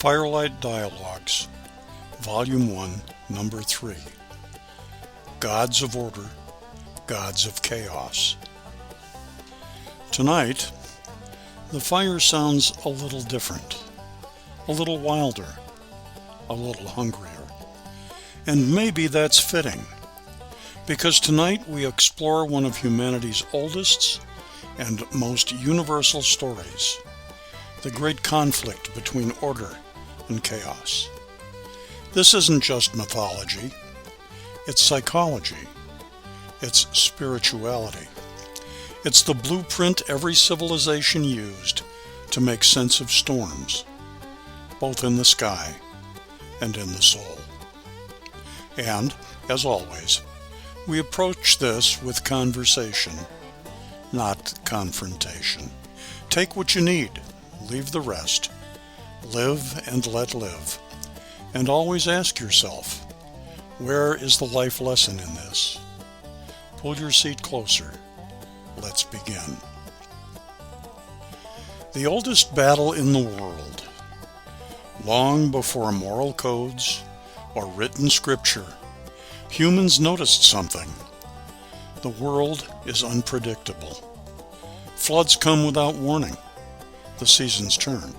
Firelight Dialogues, Volume 1, Number 3. Gods of Order, Gods of Chaos. Tonight, the fire sounds a little different, a little wilder, a little hungrier. And maybe that's fitting, because tonight we explore one of humanity's oldest and most universal stories, the great conflict between order and chaos. This isn't just mythology, it's psychology, it's spirituality. It's the blueprint every civilization used to make sense of storms, both in the sky and in the soul. And, as always, we approach this with conversation, not confrontation. Take what you need, leave the rest. Live and let live. And always ask yourself, where is the life lesson in this? Pull your seat closer. Let's begin. The oldest battle in the world. Long before moral codes or written scripture, humans noticed something. The world is unpredictable. Floods come without warning. The seasons turn.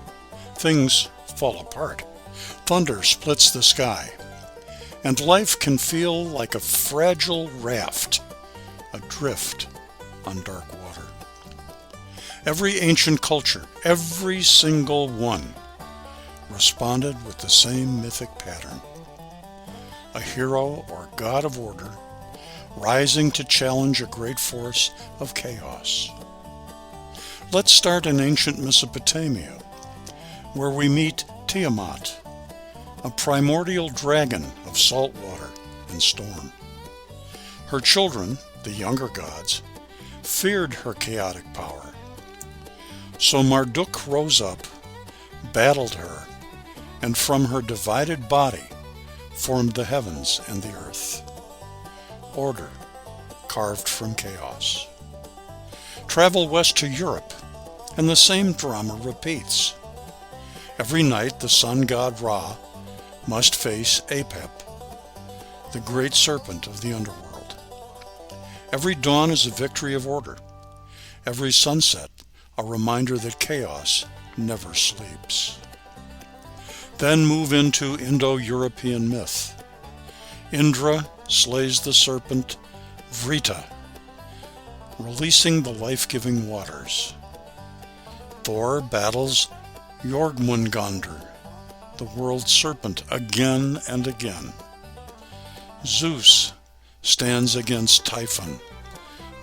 Things fall apart. Thunder splits the sky. And life can feel like a fragile raft, adrift on dark water. Every ancient culture, every single one, responded with the same mythic pattern. A hero or god of order rising to challenge a great force of chaos. Let's start in ancient Mesopotamia, where we meet Tiamat, a primordial dragon of salt water and storm. Her children, the younger gods, feared her chaotic power. So Marduk rose up, battled her, and from her divided body formed the heavens and the earth. Order carved from chaos. Travel west to Europe, and the same drama repeats. Every night the sun god Ra must face Apep, the great serpent of the underworld. Every dawn is a victory of order. Every sunset a reminder that chaos never sleeps. Then move into Indo-European myth. Indra slays the serpent Vrita, releasing the life-giving waters. Thor battles Jormungandr, the world serpent, again and again. Zeus stands against Typhon,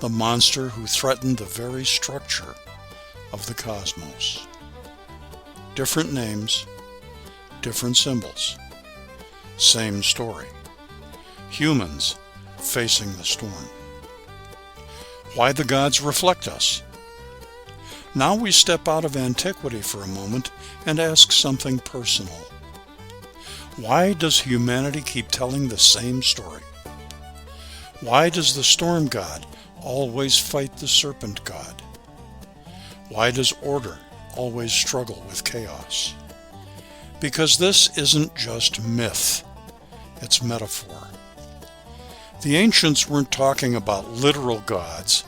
the monster who threatened the very structure of the cosmos. Different names, different symbols, same story. Humans facing the storm. Why the gods reflect us? Now we step out of antiquity for a moment and ask something personal. Why does humanity keep telling the same story? Why does the storm god always fight the serpent god? Why does order always struggle with chaos? Because this isn't just myth, it's metaphor. The ancients weren't talking about literal gods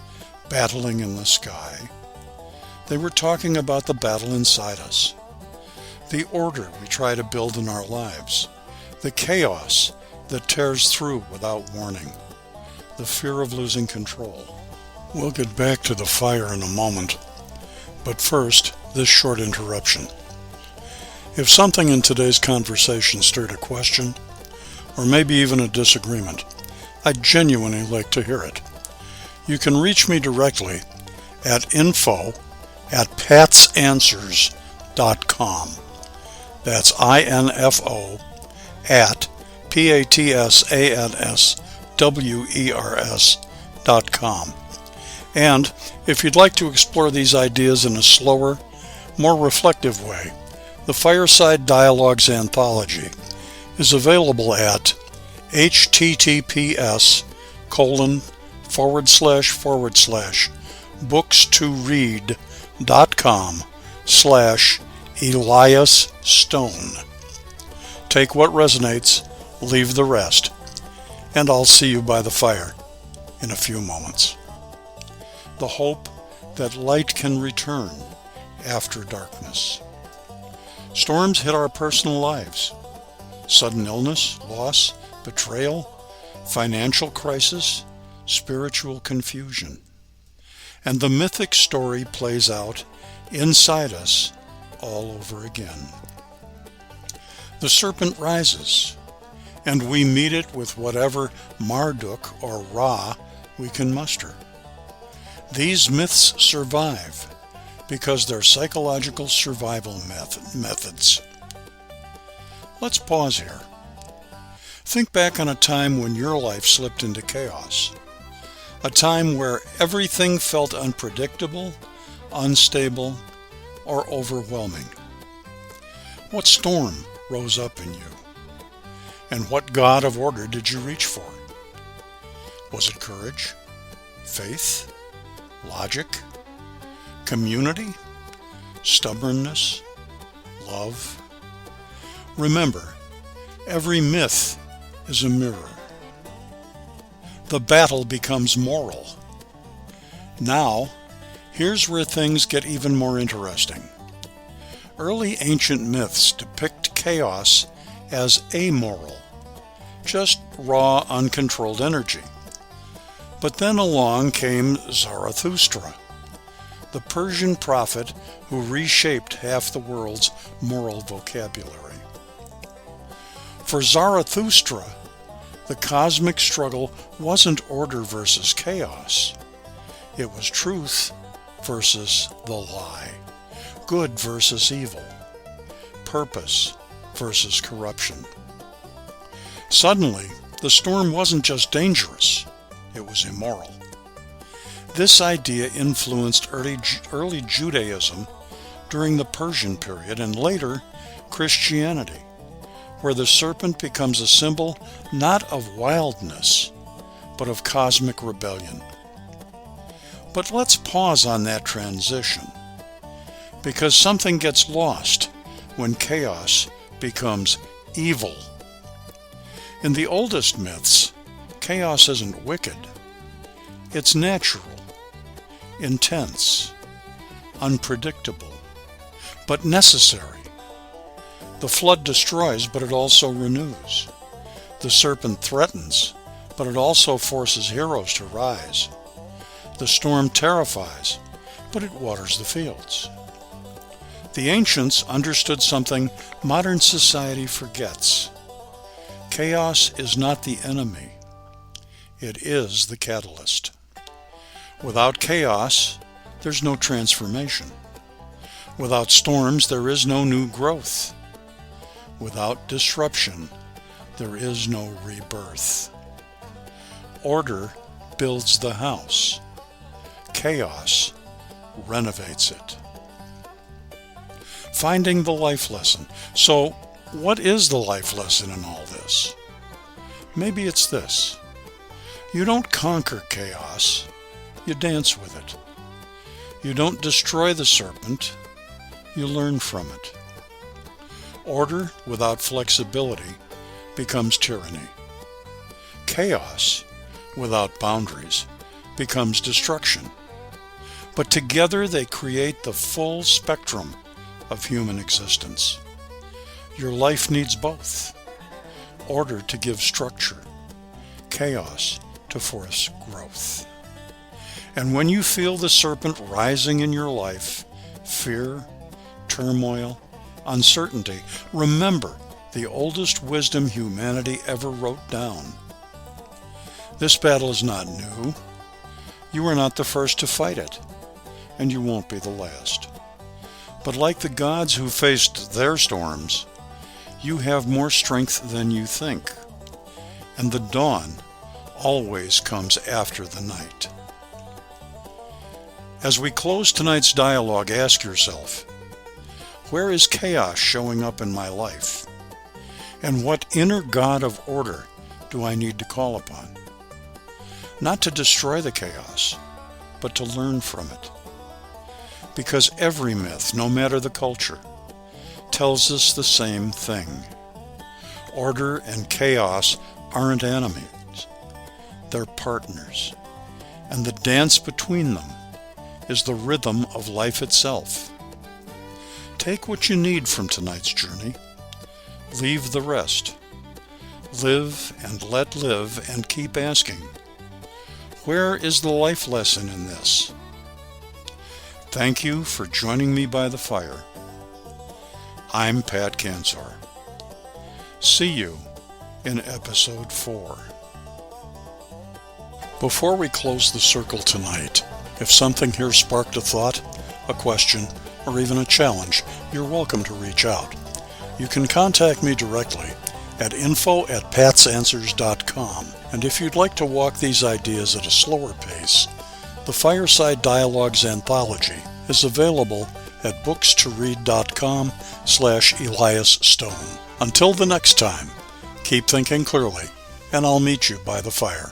battling in the sky. They were talking about the battle inside us, the order we try to build in our lives, the chaos that tears through without warning, the fear of losing control. We'll get back to the fire in a moment, but first, this short interruption. If something in today's conversation stirred a question, or maybe even a disagreement, I'd genuinely like to hear it. You can reach me directly at info@patsanswers.com. That's info at patsanswers.com. And if you'd like to explore these ideas in a slower, more reflective way, the Fireside Dialogues Anthology is available at https://books-to-read.com/ Elias Stone. Take what resonates, leave the rest, and I'll see you by the fire in a few moments. The hope that light can return after darkness. Storms hit our personal lives. Sudden illness, loss, betrayal, financial crisis, spiritual confusion. And the mythic story plays out inside us all over again. The serpent rises, and we meet it with whatever Marduk or Ra we can muster. These myths survive because they're psychological survival methods. Let's pause here. Think back on a time when your life slipped into chaos. A time where everything felt unpredictable, unstable, or overwhelming. What storm rose up in you? And what God of order did you reach for? Was it courage, faith, logic, community, stubbornness, love? Remember, every myth is a mirror. The battle becomes moral. Now, here's where things get even more interesting. Early ancient myths depict chaos as amoral, just raw, uncontrolled energy. But then along came Zarathustra, the Persian prophet who reshaped half the world's moral vocabulary. For Zarathustra, the cosmic struggle wasn't order versus chaos. It was truth versus the lie, good versus evil, purpose versus corruption. Suddenly, the storm wasn't just dangerous, it was immoral. This idea influenced early Judaism during the Persian period and later Christianity, where the serpent becomes a symbol not of wildness, but of cosmic rebellion. But let's pause on that transition, because something gets lost when chaos becomes evil. In the oldest myths, chaos isn't wicked. It's natural, intense, unpredictable, but necessary. The flood destroys, but it also renews. The serpent threatens, but it also forces heroes to rise. The storm terrifies, but it waters the fields. The ancients understood something modern society forgets. Chaos is not the enemy. It is the catalyst. Without chaos, there's no transformation. Without storms, there is no new growth. Without disruption, there is no rebirth. Order builds the house. Chaos renovates it. Finding the life lesson. So, what is the life lesson in all this? Maybe it's this. You don't conquer chaos, you dance with it. You don't destroy the serpent, you learn from it. Order without flexibility becomes tyranny. Chaos without boundaries becomes destruction. But together they create the full spectrum of human existence. Your life needs both. Order to give structure, chaos to force growth. And when you feel the serpent rising in your life, fear, turmoil, uncertainty, remember the oldest wisdom humanity ever wrote down. This battle is not new. You are not the first to fight it, and you won't be the last. But like the gods who faced their storms, you have more strength than you think, and the dawn always comes after the night. As we close tonight's dialogue, ask yourself, where is chaos showing up in my life? And what inner God of order do I need to call upon? Not to destroy the chaos, but to learn from it. Because every myth, no matter the culture, tells us the same thing. Order and chaos aren't enemies, they're partners, and the dance between them is the rhythm of life itself. Take what you need from tonight's journey. Leave the rest. Live and let live, and keep asking, where is the life lesson in this? Thank you for joining me by the fire. I'm Pat Kansor. See you in episode 4. Before we close the circle tonight, if something here sparked a thought, a question, or even a challenge, you're welcome to reach out. You can contact me directly at info@patsanswers.com. And if you'd like to walk these ideas at a slower pace, the Fireside Dialogues Anthology is available at books-to-read.com/Elias Stone. Until the next time, keep thinking clearly, and I'll meet you by the fire.